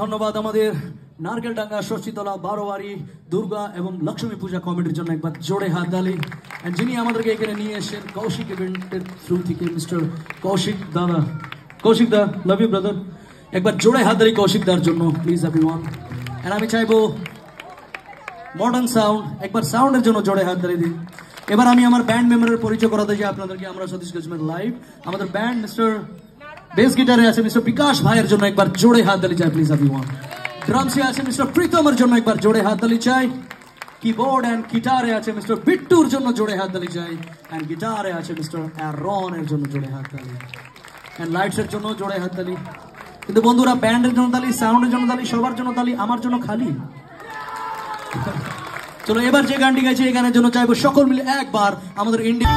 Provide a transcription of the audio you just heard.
ধন্যবাদ আমাদের নারকেলডাঙ্গা ষষ্ঠীতলা বারোয়ারি দুর্গা এবং লক্ষ্মী পূজা কমিটির জন্য একবার জোরে হাততালি। এন্ড যিনি আমাদেরকে এখানে নিয়ে এসেছেন কৌশিক ইভেন্টের থ্রু থেকে মিস্টার কৌশিক দাদা। কৌশিক দা, লাভ ইউ ব্রাদার। একবার জোরে হাততালি কৌশিক দার জন্য প্লিজ এভরিওয়ান। এন্ড আমি চাইবো মডার্ন সাউন্ড, একবার সাউন্ডের জন্য জোরে হাততালি দিন। এবার আমি আমার ব্যান্ড মেম্বারের পরিচয় করাতে চাই আপনাদেরকে। আমরা সতীশ গজমের লাইভ আমাদের ব্যান্ড মিস্টার বেস গিটারে আছে মিস্টার বিকাশ ভাইয়ের জন্য একবার জোরে হাততালি চাই প্লিজ এভরিওয়ান। ড্রামসে আছে মিস্টার প্রীতমের জন্য একবার জোরে হাততালি চাই। কিবোর্ড এন্ড গিটারে আছে মিস্টার বিট্টুর জন্য জোরে হাততালি চাই। এন্ড গিটারে আছে মিস্টার অ্যারন এর জন্য জোরে হাততালি। এন্ড লাইটস এর জন্য জোরে হাততালি। কিন্তু বন্ধুরা ব্যান্ডের জন্য তালি, সাউন্ডের জন্য তালি, সবার জন্য তালি, আমার জন্য খালি। চলো এবার যে গানটি গাইছে এই গানের জন্য চাইবো সকল মিলে একবার আমাদের ইন্ডিয়া